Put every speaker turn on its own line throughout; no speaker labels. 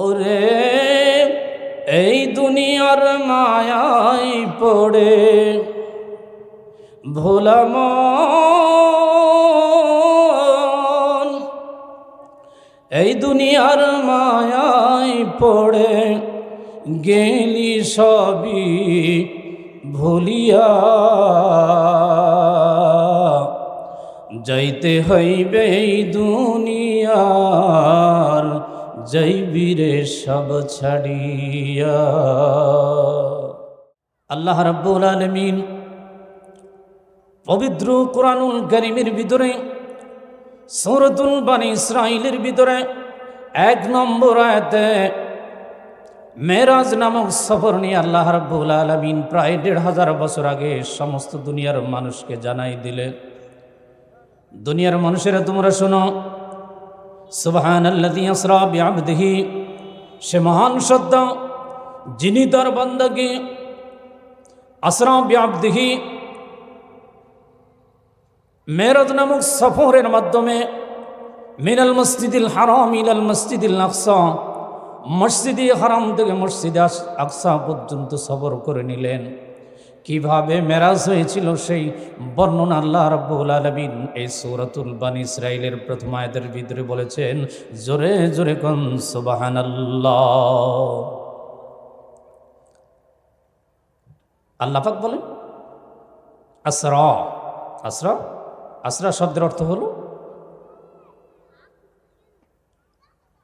ওরে এই দুনিয়ার মায়ায় পড়ে ভোলা মন, এই দুনিয়ার মায়ায় পড়ে গেলি সবই ভুলিয়া, যাইতে হইবে এই দুনিয়ার যাইবিরে সব ছাড়িয়া। আল্লাহ রাব্বুল আলামিন পবিত্র কুরআনুল কারীমের ভিতরে সূরাতুল বনী ইসরাঈলের ভিতরে 1 নম্বর আয়াতে মেরাজ নামক সফর নিয়ে আল্লাহ রাব্বুল আলামিন প্রায় ১৫০০ বছর আগে সমস্ত দুনিয়ার মানুষকে জানাই দিলেন, দুনিয়ার মানুষেরা তোমরা শোনো, সুবহানাল্লাযী আসরা বিআবদিহি, সে মহান সত্তা যিনি তার বান্দাকে আসরা বিআবদিহি মেরাজ নামক সফরের মাধ্যমে মিনাল মসজিদিল হারাম ইলাল মসজিদিল আকসা, মসজিদে হারাম থেকে মসজিদে আকসা পর্যন্ত সফর করে নিলেন। কিভাবে মেরাজ হয়েছিল সেই বর্ণনা আল্লাহ রাব্বুল আলামিন এই সূরাতুল বনী ইসরাঈলের প্রথম আয়াতের ভিতরে বলেছেন। জোরে জোরে কোন সুবহানাল্লাহ। আল্লাহ পাক বলেন আসরা, আসরা আসরা শব্দের অর্থ হলো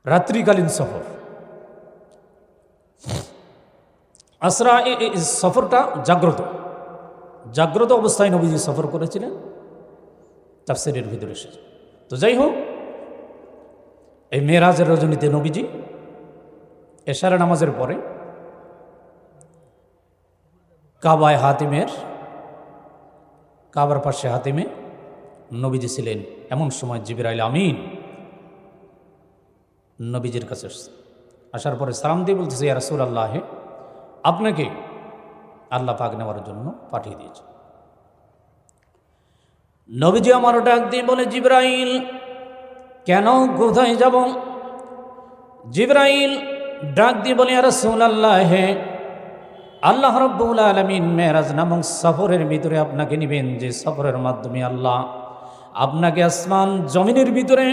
রাত্রিকালীন সফর। আসরা এই সফরটা জাগ্রত, জাগ্রত অবস্থায় নবীজি সফর করেছিলেন, তাফসীরের ভিতরে এসেছে। তো যাই হোক, এই মেরাজের রজনীতে নবীজি এশারা নামাজের পরে কাবায় হাতিমের, কাবার পাশে হাতিমে নবীজি ছিলেন। এমন সময় জিবরাইল আমিন নবীজির কাছে আসছে। আসার পরে সালাম দিয়ে বলতেছে, ইয়া রাসূলুল্লাহ, আপনাকে আল্লাহ পাক নেওয়ার জন্য পাঠিয়ে দিয়েছে। নবীজি আমার ডাক দিয়ে বলে, জিবরাইল কেন, কোথায় যাব? জিবরাইল ডাক দিয়ে বলে, ইয়া রাসূলুল্লাহ, আল্লাহ রাব্বুল আলামিন মেরাজ নামক সফরের ভিতরে আপনাকে নেবেন, যে সফরের মাধ্যমে আল্লাহ আপনাকে আসমান জমিনের ভিতরে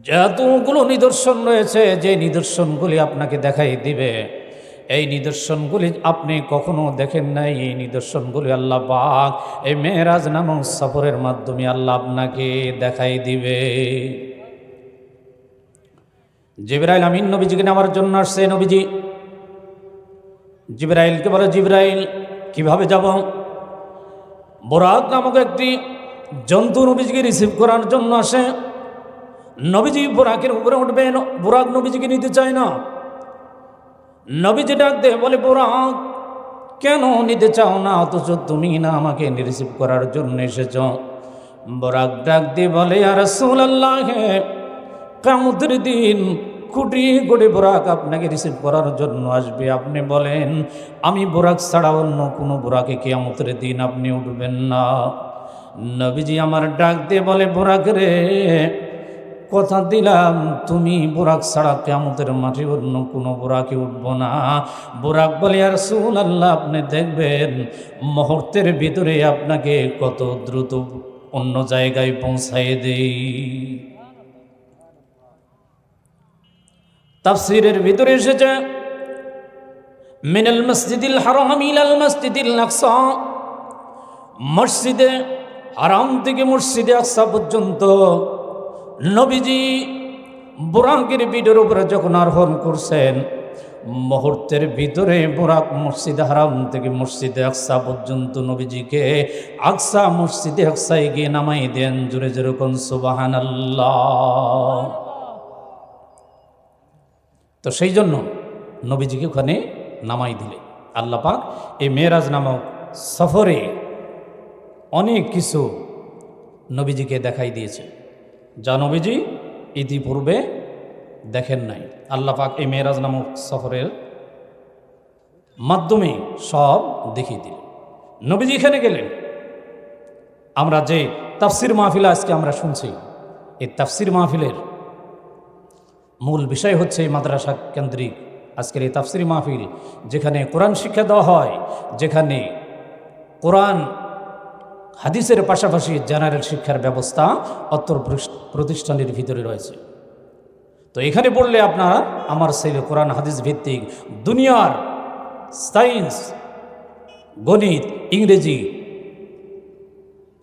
যতগুলো নিদর্শন রয়েছে, যে নিদর্শনগুলি আপনাকে দেখাই দিবে, এই নিদর্শনগুলি আপনি কখনো দেখেন নাই, এই নিদর্শনগুলি আল্লাহ পাক এই মেরাজ নামক সফরের মাধ্যমে আল্লাহ আপনাকে দেখাই দিবে। জিবরাইল আমিন নবীজিকে নেওয়ার জন্য আসছে। নবীজি জিবরাইলকে বলে, জিবরাইল কিভাবে যাব? বুরাক নামক একটি জন্তু নবীজিকে রিসিভ করার জন্য আসে। নবীজি বুরাকের উপরে উঠবেন, বুরাক নবীজিকে নিতে চায় না। নবীজি ডাক দিয়ে বলে, বুরাক কেন নিতে চাও না? অথচ তুমি না আমাকে রিসিভ করার জন্য এসেছ। বুরাক ডাক দিয়ে বলে, ইয়া রাসূলুল্লাহ, কিয়ামতের দিন কোটি কোটি বুরাক আপনাকে রিসিভ করার জন্য আসবে। আপনি বলেন আমি বুরাক ছাড়া অন্য কোনো বুরাকে কিয়ামতের দিন আপনি উঠবেন না। নবীজি আমার ডাক দিয়ে বলে, বুরাক রে, কথা দিলাম তুমি বুরাক ছাড়া কিয়ামতের মাঠে অন্য কোনো বুরাকে উঠবো না। বুরাক বলে, ইয়া রাসূলুল্লাহ, আপনি দেখবেন মুহূর্তের ভিতরে আপনাকে কত দ্রুত অন্য জায়গায় পৌঁছায় দেই। তাফসীরের ভিতরে এসেছে, মিনাল মসজিদিল হারাম ইলাল মসজিদিল আকসা, মসজিদে হারাম থেকে মসজিদে আকসা পর্যন্ত নবীজি বুরাকের পিঠের উপরে যখন আরোহণ করছেন, মুহূর্তের ভিতরে বুরাক মসজিদে হারাম থেকে মসজিদে আকসা পর্যন্ত নবীজিকে আকসা মসজিদে আকসায় গিয়ে নামাই দেন। জোরে জোরে কোন সুবহানাল্লাহ। তো সেই জন্য নবীজিকে ওখানে নামাই দিলে আল্লাহ পাক এই মেরাজ নামক সফরে অনেক কিছু নবীজিকে দেখাই দিয়েছে, যা নবীজি ইতিপূর্বে দেখেন নাই। আল্লাহ পাক এই মেরাজ নামক সফরের মাধ্যমে সব দেখিয়ে দিলেন। নবীজি এখানে গেলেন। আমরা যে তাফসির মাহফিল আজকে আমরা শুনছি, এই তাফসির মাহফিলের মূল বিষয় হচ্ছে মাদ্রাসা কেন্দ্রিক আজকের এই তাফসিরি মাহফিল, যেখানে কোরআন শিক্ষা দেওয়া হয়, যেখানে কোরআন হাদিসের পাশাপাশি জেনারেল শিক্ষার ব্যবস্থা অত্র প্রতিষ্ঠানের ভিতরে রয়েছে। তো এখানে পড়লে আপনার আমার ছেলে কোরআন হাদিস ভিত্তিক দুনিয়ার সায়েন্স, গণিত, ইংরেজি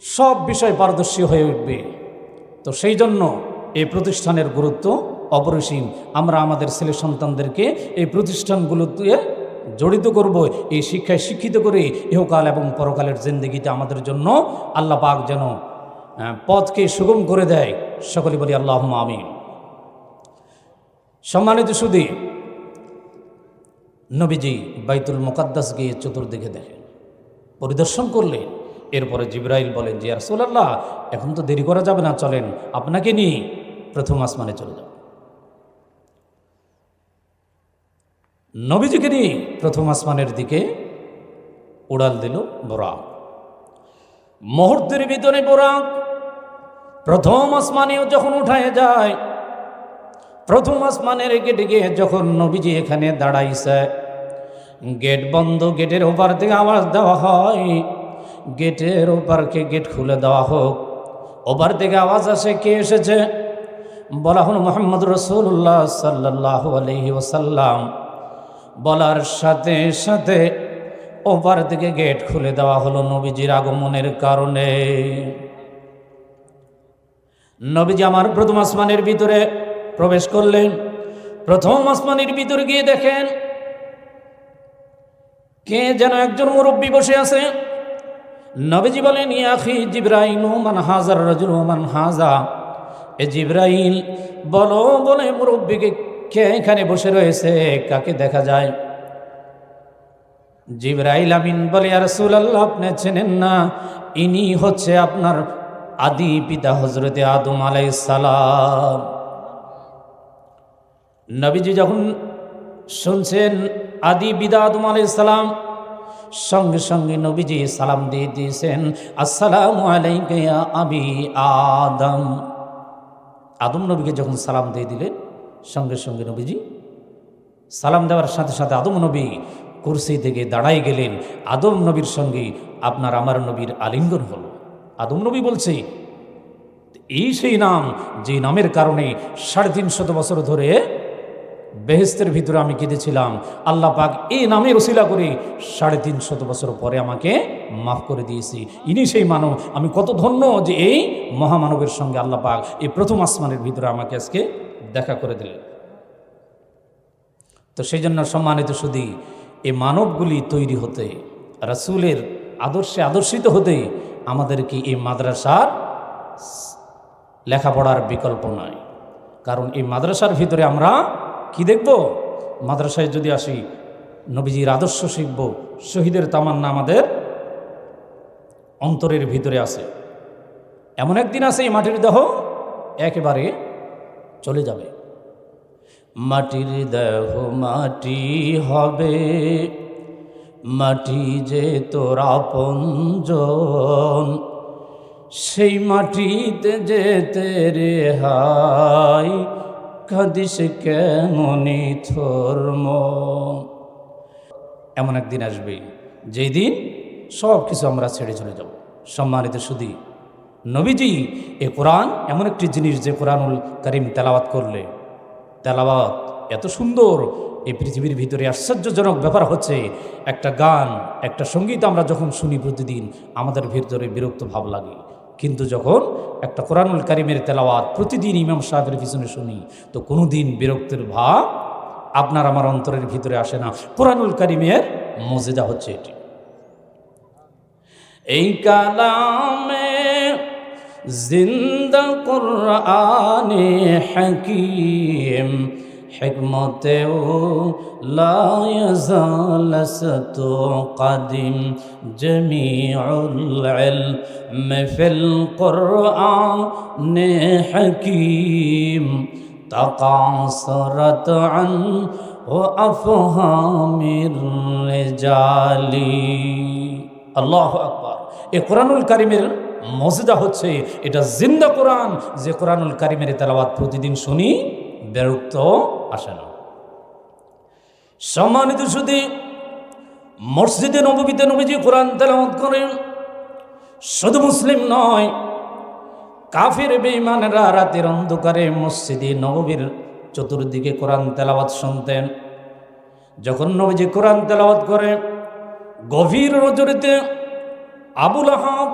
সব বিষয় পারদর্শী হয়ে উঠবে। তো সেই জন্য এই প্রতিষ্ঠানের গুরুত্ব অপরিসীম। আমরা আমাদের ছেলে সন্তানদেরকে এই প্রতিষ্ঠানগুলোতে জড়িত করব, এই শিক্ষায় শিক্ষিত করে ইহকাল এবং পরকালের জিন্দেগিতে আমাদের জন্য আল্লাহ পাক যেন পথকে সুগম করে দেয়। সকলে বলি আল্লাহুম্মা আমিন। সম্মানিত সুধী, নবীজি বাইতুল মুকাদ্দাস গিয়ে চতুর্দিকে দেখেন, পরিদর্শন করলেন। এরপরে জিবরাইল বলেন যে ইয়া রাসূলুল্লাহ, এখন তো দেরি করা যাবে না, চলেন আপনাকে নিয়ে প্রথম আসমানে চলে যাব। নবীজিকে নিয়ে প্রথম আসমানের দিকে উড়াল দিল বোরাক। মুহূর্তের ভিতরে বোরাক প্রথম আসমানেও যখন উঠায় যায়, প্রথম আসমানের গেটে গিয়ে যখন নবীজি এখানে দাঁড়াইছে, গেট বন্ধ, গেটের ওপার থেকে আওয়াজ দেওয়া হয়, গেটের ওপারকে গেট খুলে দেওয়া হোক। ওপার থেকে আওয়াজ আসে, কে এসেছে? বলা হলো মুহাম্মদ রাসূলুল্লাহ সাল্লাল্লাহু আলাইহি ওয়াসাল্লাম। বলার সাথে সাথে ওপার থেকে গেট খুলে দেওয়া হলো নবীজির আগমনের কারণে। নবীজি আমার প্রথম আসমানের ভিতরে প্রবেশ করলেন। প্রথম আসমানের ভিতরে গিয়ে দেখেন কে যেন একজন মুরব্বী বসে আছে। নবীজি বলেন, ইয়া আখি জিবরাইল মান হাজার রাজুল মান হাজা। এ জিবরাইল, বলো বলে মুরব্বীকে কে এখানে বসে রয়েছে, কাকে দেখা যায়? জিবরাইল আমিন বলে, ইয়া রাসূলুল্লাহ, আপনি চেনেন না? ইনি হচ্ছে আপনার আদি পিতা হযরতে আদম আলাইহিস সালাম। নবীজি যখন শুনছেন আদি পিতা আদম আলাইহিস সালাম, সঙ্গে সঙ্গে নবীজি সালাম দিয়ে দিয়েছেন, আসসালামু আলাইকা ইয়া আবি আদম। আদম নবীকে যখন সালাম দিয়ে দিলেন, সঙ্গে সঙ্গে নবীজি সালাম দেওয়ার সাথে সাথে আদম নবী কুরসি থেকে দাঁড়াই গেলেন। আদম নবীর সঙ্গে আপনার আমার নবীর আলিঙ্গন হলো। আদম নবী বলছে, এই সেই নাম যে নামের কারণে 350 বছর ধরে বেহেশতের ভিতরে আমি কেঁদেছিলাম। আল্লাহ পাক এই নামের ওসিলা করে 350 বছর পরে আমাকে মাফ করে দিয়েছি। ইনি সেই মানব। আমি কত ধন্য যে এই মহামানবের সঙ্গে আল্লাহ পাক এই প্রথম আসমানের ভিতরে আমাকে আজকে দেখা করে দিলেন। তো সেই জন্য সম্মানিত সুধী, এই মানবগুলি তৈরি হতে, রাসূলের আদর্শে আদর্শিত হতে আমাদেরকে এই মাদ্রাসার লেখাপড়ার বিকল্প নয়। কারণ এই মাদ্রাসার ভিতরে আমরা কি দেখব? মাদ্রাসায় যদি আসি, নবীজির আদর্শ শিখব, শহীদের তামান্না আমাদের অন্তরের ভিতরে আছে। এমন একদিন আছে এই মাটির দেহ একেবারে চলে যাবে। মাটির দেহ মাটি হবে, মাটি যে তোর আপনজন, সেই মাটিতে যেতে রে হাই, কাঁদিস কেমনি তোর মন। এমন একদিন আসবে যেই দিন সব কিছু আমরা ছেড়ে চলে যাব। সম্মানিত সুধী, নবীজি এ কোরআন এমন একটি জিনিস যে কোরআনুল কারীম তেলাওয়াত করলে, তেলাওয়াত এত সুন্দর, এই পৃথিবীর ভিতরে আশ্চর্যজনক ব্যাপার হচ্ছে একটা গান, একটা সঙ্গীত আমরা যখন শুনি প্রতিদিন আমাদের ভিতরে বিরক্ত ভাব লাগে। কিন্তু যখন একটা কোরআনুল কারীমের তেলাওয়াত প্রতিদিন ইমাম সাহেবের পিছনে শুনি, তো কোনো দিন বিরক্তির ভাব আপনার আমার অন্তরের ভিতরে আসে না। কোরআনুল কারীমের মজেদা হচ্ছে এটি। এই কালামে জিন্দা কুরআনে হাকীম, হিকমতেও লা ইয়াজালাসতু কাদিম, জমিউল ইলম ফিল কুরআনে হাকীম, তাকাসরাত আন ও আফহামির রিজালি। আল্লাহু আকবার। এই কোরআনুল কারীমের মজেদা হচ্ছে এটা জিন্দা কোরআন, যে কোরআনুল কারীমের তেলাওয়াত প্রতিদিন শুনি, বিরক্ত আসে না। সম্মানিত শুধু মসজিদে নববীতে নবীজি কোরআন তেলাওয়াত করেন, শুধু মুসলিম নয়, কাফির বেঈমানেরা রাতের অন্ধকারে মসজিদে নববীর চতুর্দিকে কোরআন তেলাওয়াত শুনতেন। যখন নবীজি কোরআন তেলাওয়াত করে, গভীর রজনীতে আবুল আহাব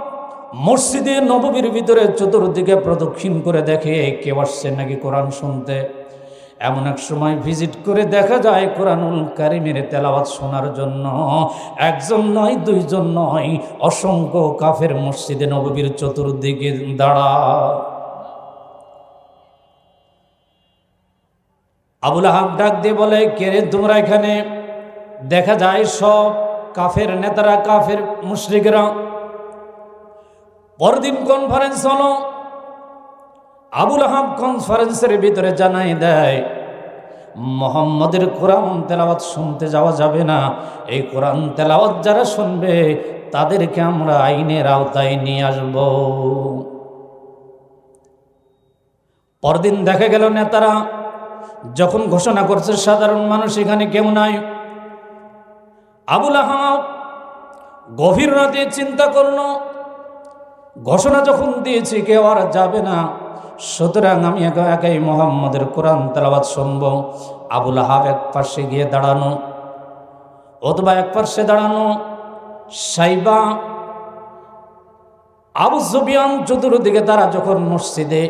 মসজিদে নববীর ভিতরে চতুর্দিকে প্রদক্ষিণ করে দেখে কেউ আসছে নাকি কোরআন শুনতে। এমন এক সময় ভিজিট করে দেখা যায় কোরআনুল কারিমের তেলাওয়াত শোনার জন্য একজন নয়, দুইজন নয়, অসংখ্য কাফের মসজিদে নববীর চতুর্দিকে দাঁড়া। আবুল আহাব ডাক দিয়ে বলে, কে রে তোমরা এখানে? দেখা যায় সব কাফের নেতারা, কাফের মুশরিকরা। পরদিন কনফারেন্স হলো। আবুল আহাব কনফারেন্সের ভিতরে জানাই দেয়, মুহাম্মদের কোরআন তেলাওয়াত শুনতে যাওয়া যাবে না। এই কোরআন তেলাওয়াত যারা শুনবে তাদেরকে আমরা আইনের আওতায় নিয়ে আসব। পরদিন দেখা গেল নেতারা যখন ঘোষণা করছে সাধারণ মানুষ এখানে কেউ নাই। আবুল আহাব গভীর রাতে চিন্তা করল, ঘোষণা যখন দিয়েছি কেউ আর যাবে না, সুতরাং আমি একা একাই মুহাম্মদের কোরআন তেলাওয়াত শুনব। আবুল আহাব এক পাশে গিয়ে দাঁড়ানো, উতবা এক পাশে দাঁড়ানো, সাইবা, আবু সুফিয়ান চতুর্দিকে। তারা যখন মসজিদে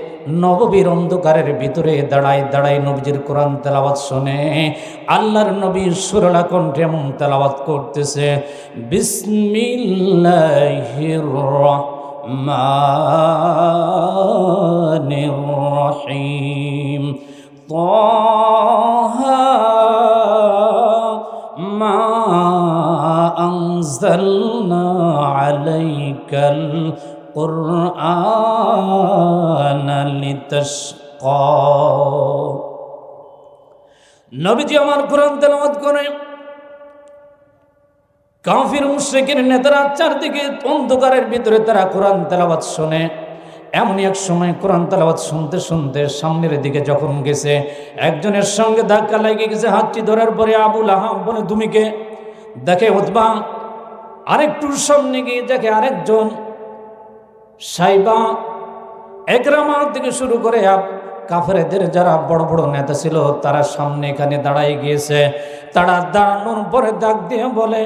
নববীর অন্ধকারের ভিতরে দাঁড়ায় দাঁড়ায় নবীজির কোরআন তেলাওয়াত শুনে, আল্লাহর নবী সুরলা কণ্ঠে এমন তেলাওয়াত করতেছে, বিসমিল্লাহির রহমানির রহিম, তাহা মা আনজালনা আলাইকাল কুরআন লিতাশকা। নবীজি আমার কোরআন তেলাওয়াত করে, কাফির মুশরিকের নেতারা চারদিকে অন্ধকারের ভিতরে তারা কোরআন তেলাওয়াত শুনে। এমনই এক সময় কোরআন তেলাওয়াত শুনতে শুনতে সামনের দিকে যখন গেছে, একজনের সঙ্গে ধাক্কা লেগে গেছে। হাতটি ধরার পরে আবুল আহাব বলে, তুমি কে? দেখে উতবা। আরেকটু সামনে গিয়ে দেখে আরেকজন, সাইবা, একরামা থেকে শুরু করে কাফেরদের যারা বড় বড় নেতা ছিল তারা সামনে এখানে দাঁড়াই গিয়েছে। তারা দাঁড়ানোর পরে ডাক দিয়ে বলে,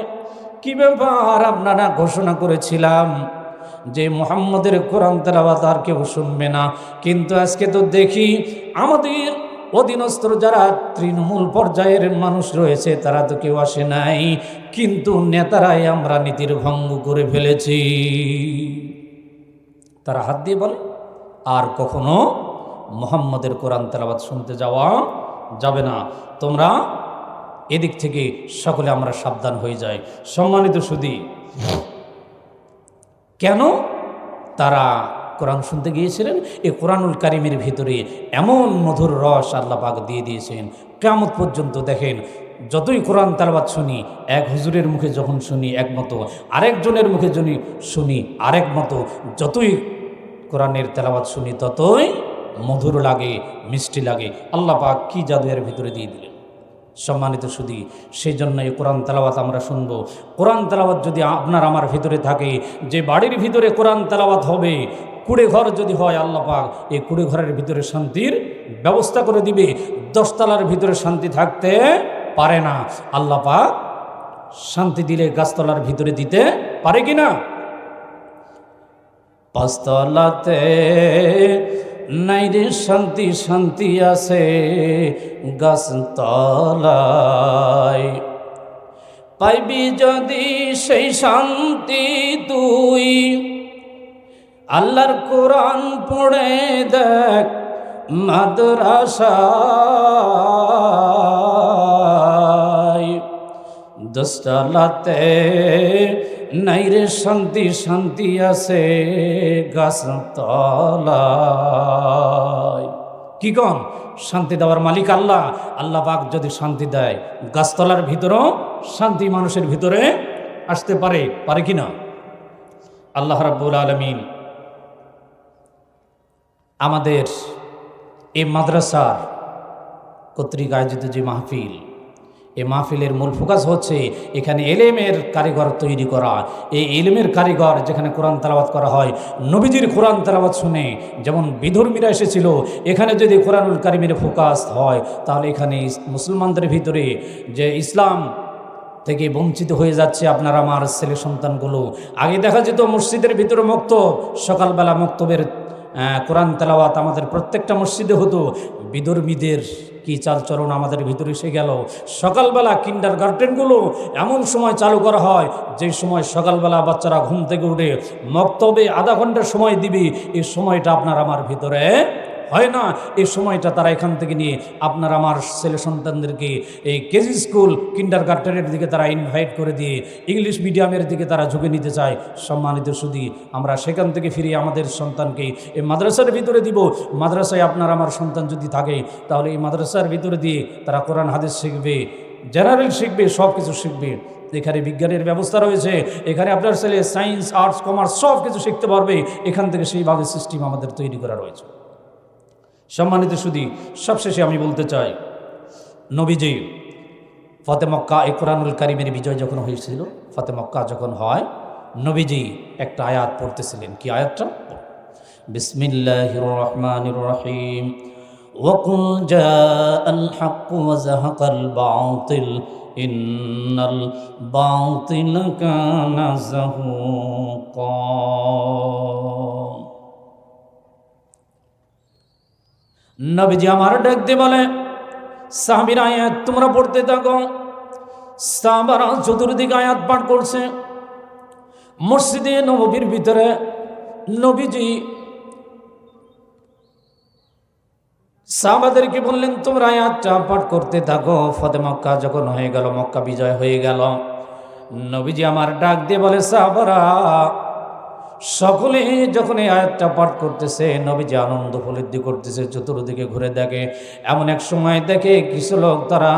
কি ব্যাপার? আপনারা ঘোষণা করেছিলাম যে মুহাম্মদের কোরআন তেলাওয়াত আর কেউ শুনবে না, কিন্তু আজকে তো দেখি আমাদের অধীনস্থ যারা তৃণমূল পর্যায়ের মানুষ রয়েছে তারা তো কেউ আসে নাই, কিন্তু নেতারাই আমরা নীতির ভঙ্গ করে ফেলেছি। তারা হাত দিয়ে বলে, আর কখনো মুহাম্মদের কোরআন তেলাওয়াত শুনতে যাওয়া যাবে না, তোমরা এদিক থেকে সকলে আমরা সাবধান হয়ে যাই। সম্মানিত সুধী, কেন তারা কোরআন শুনতে গিয়েছিলেন? এই কোরআনুল কারিমের ভিতরে এমন মধুর রস আল্লাহ পাক দিয়ে দিয়েছেন, কিয়ামত পর্যন্ত দেখেন যতই কোরআন তেলাওয়াত শুনি, এক হুজুরের মুখে যখন শুনি এক মতো, আরেকজনের মুখে যদি শুনি আরেক মতো, যতই কোরআনের তেলাওয়াত শুনি ততই মধুর লাগে, মিষ্টি লাগে। আল্লাহ পাক কি জাদু এর ভিতরে দিয়ে দিলেন। সম্মানিত সুধী, সেই জন্য এই কোরআন তেলাওয়াত আমরা শুনব। কোরআন তেলাওয়াত যদি আপনার আমার ভিতরে থাকে, যে বাড়ির ভিতরে কোরআন তেলাওয়াত হবে, কুড়ে ঘর যদি হয়, আল্লাহ পাক এই কুড়ে ঘরের ভিতরে শান্তির ব্যবস্থা করে দিবে। 10 তলার ভিতরে শান্তি থাকতে পারে না, আল্লাহ পাক শান্তি দিলে গাছতলার ভিতরে দিতে পারে কিনা? 5 তলাতে নাই রে শান্তি, শান্তি আছে গাছতলায়। পাইবি যদি সেই শান্তি তুই, আল্লাহর কোরআন পড়ে দেখ মাদ্রাসায়। 10 তলাতে নাই রে শান্তি, শান্তি আছে গাছতলায়। কি কন? শান্তি দেওয়ার মালিক আল্লাহ। আল্লাহ পাক যদি শান্তি দেয়, গাছতলার ভিতরেও শান্তি মানুষের ভিতরে আসতে পারে, পারে কিনা? আল্লাহ রাব্বুল আলামিন আমাদের এই মাদ্রাসার কর্তৃক আয়োজিত যে মাহফিল, এই মাহফিলের মূল ফোকাস হচ্ছে এখানে এলেমের কারিগর তৈরি করা। এই এলেমের কারিগর যেখানে কোরআন তেলাওয়াত করা হয়, নবীজির কোরআন তেলাওয়াত শুনে যেমন বিধর্মীরা এসেছিল, এখানে যদি কোরআনুল কারিমের ফোকাস হয় তাহলে এখানে মুসলমানদের ভিতরে যে ইসলাম থেকে বঞ্চিত হয়ে যাচ্ছে আপনার আমার ছেলে সন্তানগুলো। আগে দেখা যেত মসজিদের ভিতরে মক্তব, সকালবেলা মক্তবের কোরআন তেলাওয়াত আমাদের প্রত্যেকটা মসজিদে হতো। বিধর্মীদের কি চালচরণ আমাদের ভিতরে এসে গেল। সকালবেলা কিন্ডার গার্ডেনগুলো এমন সময় চালু করা হয় যে সময় সকালবেলা বাচ্চারা ঘুম থেকে উঠে মক্তবে আধা ঘন্টা সময় দিবি, এই সময়টা আপনার আমার ভিতরে হয় না। এই সময়টা তারা এখান থেকে নিয়ে আপনার আমার ছেলে সন্তানদেরকে এই কেজি স্কুল কিন্ডার গার্ডেনের দিকে তারা ইনভাইট করে দিয়ে ইংলিশ মিডিয়ামের দিকে তারা ঝুঁকে নিতে চায়। সম্মানিত সুধী, আমরা সেখান থেকে ফিরিয়ে আমাদের সন্তানকে এই মাদ্রাসার ভিতরে দিব। মাদ্রাসায় আপনার আমার সন্তান যদি থাকে তাহলে এই মাদ্রাসার ভিতরে দিয়ে তারা কোরআন হাদিস শিখবে, জেনারেল শিখবে, সব কিছু শিখবে। এখানে বিজ্ঞানের ব্যবস্থা রয়েছে, এখানে আপনার ছেলে সায়েন্স, আর্টস, কমার্স সব কিছু শিখতে পারবে। এখান থেকে সেইভাবে সিস্টেম আমাদের তৈরি করা রয়েছে। সম্মানিত সুধী, সবশেষে আমি বলতে চাই, নবীজি ফতে মক্কা এই কোরআনুল কারিমের বিজয় যখন হয়েছিল, ফতে মক্কা যখন হয়, নবীজি একটা আয়াত পড়তেছিলেন। কি আয়াতটা? বিসমিল্লাহির রহমানির রহিম, ওয়াকুল জাআল হাক্কু ওয়া যাহাকাল বাতিল ইন্নাল বাতিলা কানা যাহুকা। নবীজি আমার ডাক দিয়ে বলে, সাহাবীরা আয়াত তোমরা পড়তে থাকো। সাহাবারা চতুর্দিকে আয়াত পাঠ করছে। মসজিদে নববীর ভিতরে নবীজি সাহাবাদেরকে বললেন, তোমরা আয়াতটা পাঠ করতে থাকো। ফতে মক্কা যখন হয়ে গেল, মক্কা বিজয় হয়ে গেল, নবীজি আমার ডাক দিয়ে বলে, সাহাবারা সকলে যখন এই আয়াতটা পাঠ করতেছে, নবীজি আনন্দ উপলব্ধি করতেছে, চতুর্দিকে ঘুরে দেখে। এমন এক সময় দেখে কিছু লোক তারা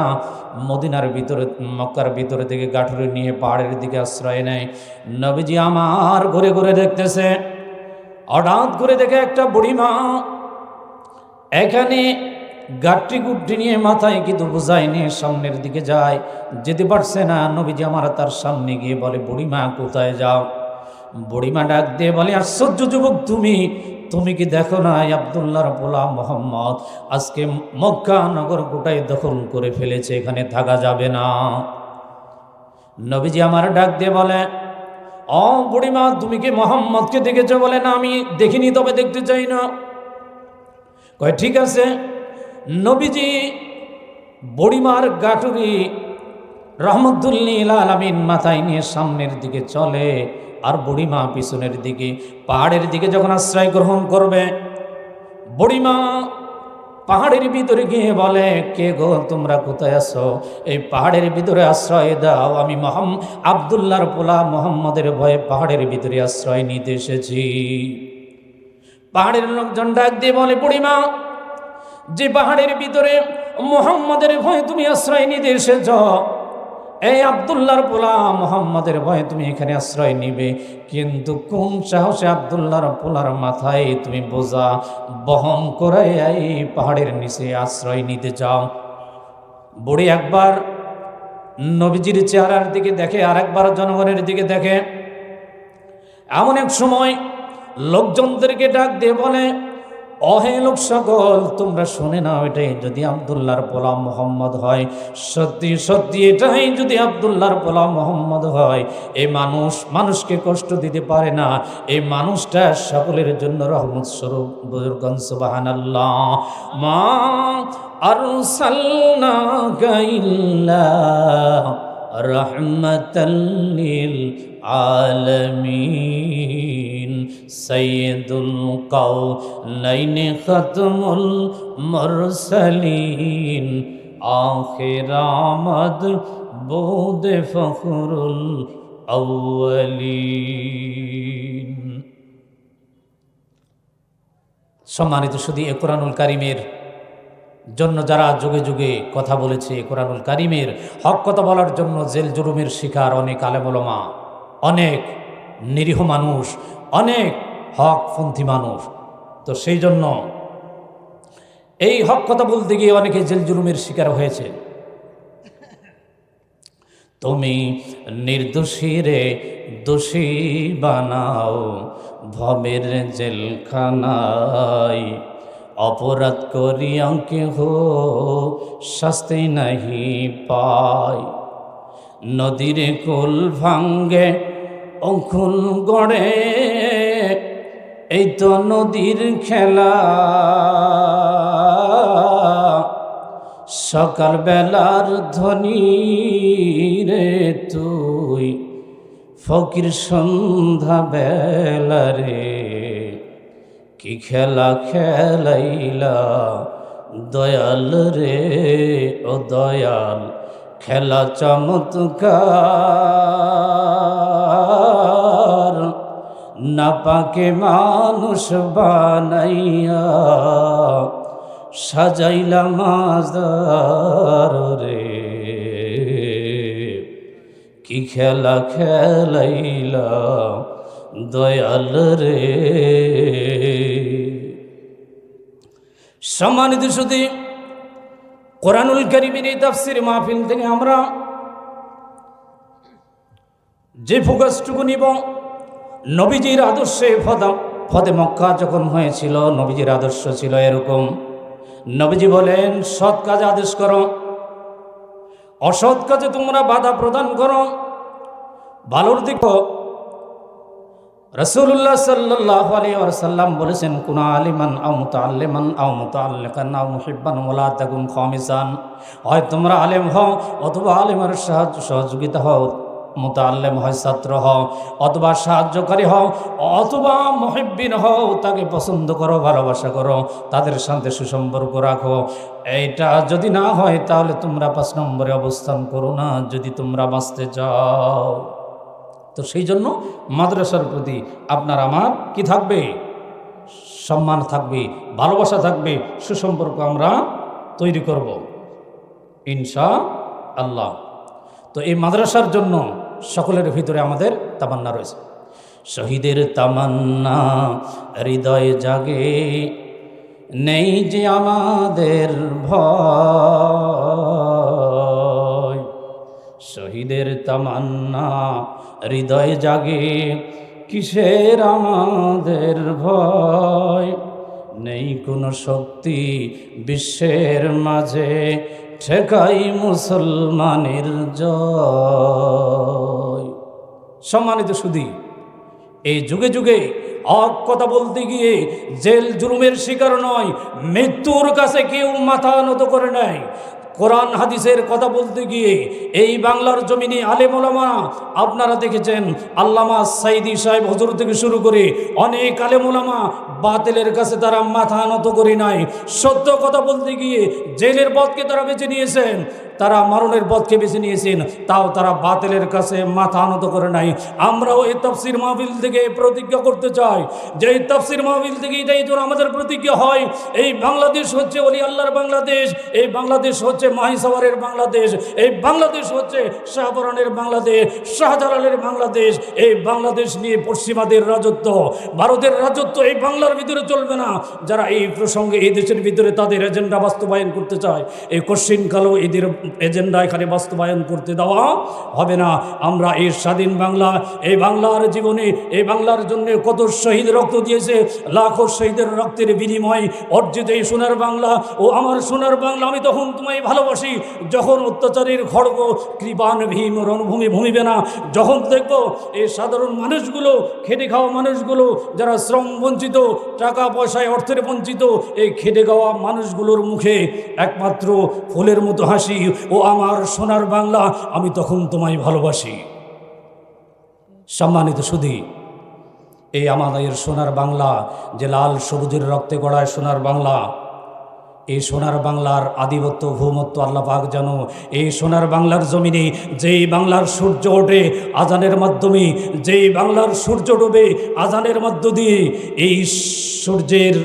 মদিনার ভিতরে, মক্কার ভিতরে থেকে গাঠুরি নিয়ে পাহাড়ের দিকে আশ্রয় নেয়। নবীজি আমার ঘুরে ঘুরে দেখতেছে। হঠাৎ করে দেখে একটা বুড়িমা এখানে গাঠটি গুট্টি নিয়ে মাথায় কিন্তু বোঝাই নিয়ে সামনের দিকে যায়, যেতে পারছে না। নবীজি আমার তার সামনে গিয়ে বলে, বুড়িমা কোথায় যাও? বুড়িমা ডাক দিয়ে বলে, আশ্চর্য যুবক, তুমি কি দেখো না আব্দুল্লাহর পোলা মোহাম্মদ আজকে মক্কা নগর গোটাই দখল করে ফেলেছে, এখানে থাকা যাবে না। নবীজি আমার ডাক দিয়ে বলে, ও বুড়িমা, তুমি কি মোহাম্মদকে দেখেছো? বলে, না আমি দেখিনি, তবে দেখতে চাই না। কয় ঠিক আছে। নবীজি বুড়িমার গাঠুরি রহমতুল্লিল আলামিন মাথায় নিয়ে সামনের দিকে চলে, আর বুড়িমা পিছনের দিকে পাহাড়ের দিকে যখন আশ্রয় গ্রহণ করবে, বুড়িমা পাহাড়ের ভিতরে গিয়ে বলে, কে গো, তোমরা কোথায় আছো? এই পাহাড়ের ভিতরে আশ্রয় দাও, আমি আব্দুল্লাহর পোলা মোহাম্মদের ভয়ে পাহাড়ের ভিতরে আশ্রয় নিতে এসেছি। পাহাড়ের লোকজন ডাক দিয়ে বলে, বুড়িমা, যে পাহাড়ের ভিতরে মোহাম্মদের ভয়ে তুমি আশ্রয় নিতে এসেছ, এই আব্দুল্লাহর পোলা মোহাম্মদের ভয়ে তুমি এখানে আশ্রয় নিবে, কিন্তু কোন সাহসে আব্দুল্লাহর পোলার মাথায় তুমি বোঝা বহন করে এই পাহাড়ের নিচে আশ্রয় নিতে চাও? বুড়ি একবার নবীজির চেহারার দিকে দেখে, আর একবার জনগণের দিকে দেখে। এমন এক সময় লোকজনদেরকে ডাক দিয়ে বলে, অহে লোক সকল, তোমরা শুনে নাও, এটাই যদি আব্দুল্লাহর পোলা মোহাম্মদ হয়, সত্যি সত্যি এটাই যদি আব্দুল্লাহর পোলা মোহাম্মদ হয়, এই মানুষকে কষ্ট দিতে পারে না, এই মানুষটা সকলের জন্য রহমত স্বরূপ। বুজুর্গান সুবহানাল্লাহ। মা আরসালনাকা ইল্লা রাহমাতাল লিল আলামিন সাইয়্যিদুল কাওনাইন খাতমুল মুরসালিন আখির আমদ বুদ ফখরুল আউয়ালিন। সম্মানিত শুধু এ কোরআনুল কারিমের জন্য যারা যুগে যুগে কথা বলেছে, কোরআনুল কারিমের হক কথা বলার জন্য জেল জুলুমের শিকার অনেক আলেম ওলামা, অনেক নিরীহ মানুষ, অনেক হকপন্থী মানুষ। তো সেই জন্য এই হক কথা বলতে গিয়ে অনেকে জেল জুলুমের শিকার হয়েছে। তুমি নির্দোষীরে দোষী বানাও ভবের জেলখানায়, অপরাধ করিয়া কেহ শাস্তি নাহি পায়। নদীর কুল ভাঙ্গে অঙ্কুল গড়ে, এই তো নদীর খেলা। সকাল বেলার ধনী রে তুই, ফকির সন্ধ্যা বেলা রে, কি খেলা খেলাইলা দয়াল রে ও দয়াল, খেলা চমৎকার, না পাকে মানুষ বানাইয়া সাজাইলা মাজার রে, কি খেলা খেলাইলা দয়াল রে। সম্মানিত সুধী, কোরআনুল কারীমের এই তাফসীর মাহফিল থেকে আমরা যে ফোকাসটুকু নিব, নবীজির আদর্শে ফতে মক্কা যখন হয়েছিল, নবীজির আদর্শ ছিল এরকম। নবীজি বলেন, সৎ কাজে আদেশ করো, অসৎ কাজে তোমরা বাধা প্রদান করো। ভালোর দিকে রাসূলুল্লাহ সাল্লাল্লাহু আলাইহি ওয়াসাল্লাম বলেছেন, কুনা আলিমান আও মুতাআল্লিমান আও মুতাআল্লিকান আও মুহিব্বান ওয়ালা তাকুন খামিসান। হয় তোমরা আলেম হও অথবা আলেমের সহযোগিতা হও, মুতাআল্লিম হয় ছাত্র হও অথবা সাহায্যকারী হও, অথবা মুহিব্বিন হও, তাকে পছন্দ করো, ভালোবাসা করো, তাদের সাথে সুসম্পর্ক রাখো। এইটা যদি না হয় তাহলে তোমরা 5 নম্বরে অবস্থান করো না, যদি তোমরা বাঁচতে চাও। তো সেই জন্য মাদ্রাসার প্রতি আপনার আমার কি থাকবে? সম্মান থাকবে, ভালোবাসা থাকবে, সুসম্পর্ক আমরা তৈরি করব ইনশাআল্লাহ। তো এই মাদ্রাসার জন্য সকলের ভিতরে আমাদের তামান্না রয়েছে। শহীদের তামান্না হৃদয়ে জাগে, নেই যে আমাদের ভয়। শহীদের তামান্না হৃদয়ে জাগে, কিসের আমাদের ভয়। নেই কোনো শক্তি বিশ্বের মাঝে, ঠেকাই মুসলমানের জয়। সম্মানিত সুধী, এই যুগে যুগে হক কথা বলতে গিয়ে জেল জুলুমের শিকার নয়, মৃত্যুর কাছে কেউ মাথা নত করে নেয়। কোরআন হাদিসের কথা বলতে গিয়ে এই বাংলার জমিনে আলেম ওলামা আপনারা দেখেছেন, আল্লামা সাইদি সাহেব হুজুর থেকে শুরু করে অনেক আলেম ওলামা বাতিলের কাছে তারা মাথা নত করে নাই। সত্য কথা বলতে গিয়ে জেলের পথকে তারা বেছে নিয়েছেন, তারা মরণের পথকে বেছে নিয়েছেন, তাও তারা বাতিলের কাছে মাথা নত করে নাই। আমরাও এই তাফসীর মাহফিল থেকে প্রতিজ্ঞা করতে চাই যে এই তাফসীর মাহফিল থেকে এটাই তো আমাদের প্রতিজ্ঞা হয়, এই বাংলাদেশ হচ্ছে ওলি আল্লাহর বাংলাদেশ, এই বাংলাদেশ হচ্ছে মাহিসাওয়ারের বাংলাদেশ, এই বাংলাদেশ হচ্ছে শাহপরানের বাংলাদেশ, শাহজালালের বাংলাদেশ। এই বাংলাদেশ নিয়ে পশ্চিমাদের রাজত্ব, ভারতের রাজত্ব এই বাংলার ভিতরে চলবে না। যারা এই প্রসঙ্গে এই দেশের ভিতরে তাদের এজেন্ডা বাস্তবায়ন করতে চায়, এই কশ্চিনকালেও এদের এজেন্ডা এখানে বাস্তবায়ন করতে দেওয়া হবে না। আমরা এই স্বাধীন বাংলা, এই বাংলার জীবনে, এই বাংলার জন্য কত শহীদ রক্ত দিয়েছে, লাখো শহীদের রক্তের বিনিময়ে অর্জিত এই সোনার বাংলা। ও আমার সোনার বাংলা, আমি তখন তোমায় ভালোবাসি যখন অত্যাচারের খড়গ কৃপান ভীম রণভূমি ভূমিবে না, যখন দেখব এই সাধারণ মানুষগুলো, খেটে খাওয়া মানুষগুলো, যারা শ্রম বঞ্চিত, টাকা পয়সায় অর্থের বঞ্চিত, এই খেটে খাওয়া মানুষগুলোর মুখে একমাত্র ফুলের মতো হাসি। ও আমার সোনার বাংলা, আমি তখন তোমায় ভালোবাসি। সম্মানিত সুধী, এই আমাদের সোনার বাংলা, যে লাল সবুজের রক্তে গড়ায় সোনার বাংলা, এই সোনার বাংলার আধিপত্য ভূমত্ব আল্লাহ পাক জানো। এই সোনার বাংলার জমিনে যেই বাংলার সূর্য ওঠে আজানের মাধ্যমে, যেই বাংলার সূর্য ডোবে আজানের মধ্য দিয়ে, এই সূর্যের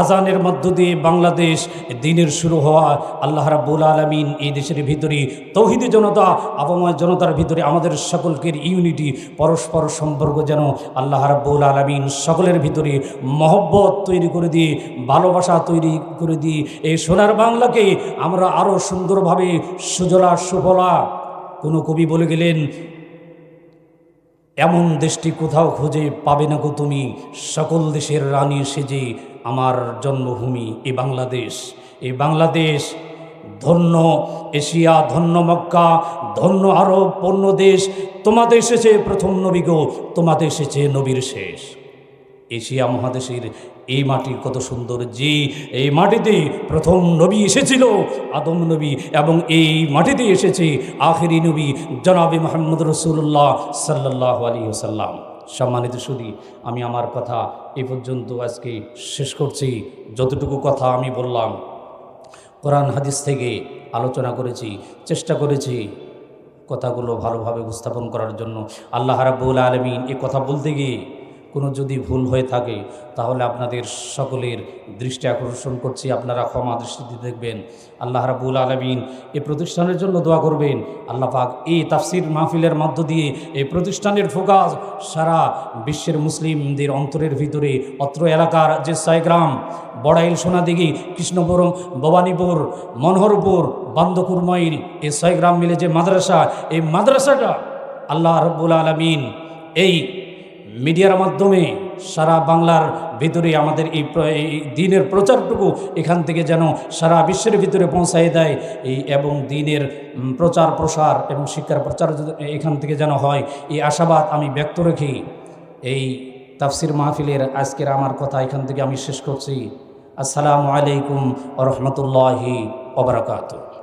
আজানের মধ্য দিয়ে বাংলাদেশ দিনের শুরু হওয়া, আল্লাহ রাব্বুল আলামিন এই দেশের ভিতরে তৌহিদি জনতা, আবময় জনতার ভিতরে আমাদের সকলকে ইউনিটি, পরস্পর সম্পর্ক যেন আল্লাহ রাব্বুল আলামিন সকলের ভিতরে মহব্বত তৈরি করে দিয়ে, ভালোবাসা তৈরি করে দিয়ে এই সোনার বাংলাকে আমরা আরও সুন্দরভাবে সুজলা সুফলা। কোনো কবি বলে গেলেন, এমন দেশটি কোথাও খুঁজে পাবে না গো তুমি, সকল দেশের রানী সেজে আমার জন্মভূমি এ বাংলাদেশ। এই বাংলাদেশ ধন্য এশিয়া, ধন্য মক্কা, ধন্য আরব, পূর্ণ দেশ। তোমাদের এসেছে প্রথম নবী গো, তোমাদের এসেছে নবীর শেষ। এশিয়া মহাদেশের এই মাটি কত সুন্দর, যে এই মাটিতে প্রথম নবী এসেছিল আদম নবী, এবং এই মাটিতে এসেছে আখেরি নবী জনাবে মুহাম্মদ রাসূলুল্লাহ সাল্লাল্লাহু আলাইহি ওয়াসাল্লাম। সম্মানিত সুধী, আমি আমার কথা এই পর্যন্ত আজকে শেষ করছি। যতটুকু কথা আমি বললাম কোরআন হাদিস থেকে আলোচনা করেছি, চেষ্টা করেছি কথাগুলো ভালোভাবে উপস্থাপন করার জন্য। আল্লাহ রাব্বুল আলামিন এ কথা বলতে গিয়ে কোনো যদি ভুল হয়ে থাকে তাহলে আপনাদের সকলের দৃষ্টি আকর্ষণ করছি, আপনারা ক্ষমা দৃষ্টিতে দেখবেন। আল্লাহ রাব্বুল আলামিন এই প্রতিষ্ঠানের জন্য দোয়া করবেন। আল্লাহ পাক এই তাফসির মাহফিলের মধ্য দিয়ে এই প্রতিষ্ঠানের ফোকাস সারা বিশ্বের মুসলিমদের অন্তরের ভিতরে, অত্র এলাকার যে 6 গ্রাম, বড়াইল, সোনাদিঘি, কৃষ্ণপুরম, ভবানীপুর, মনোহরপুর, বান্দকুরমাইল, এই 6 গ্রাম মিলে যে মাদ্রাসা, এই মাদ্রাসাটা আল্লাহ রাব্বুল আলামিন এই মিডিয়ার মাধ্যমে সারা বাংলার ভিতরে আমাদের এই দিনের প্রচারটুকু এখান থেকে যেন সারা বিশ্বের ভিতরে পৌঁছায় দেয়, এই এবং দিনের প্রচার প্রসার এবং শিক্ষার প্রচার এখান থেকে যেন হয়, এই আশাবাদ আমি ব্যক্ত রেখে এই তাফসির মাহফিলের আজকের আমার কথা এখান থেকে আমি শেষ করছি। আসসালামু আলাইকুম ওয়া রাহমাতুল্লাহি ওয়া বারাকাতুহু।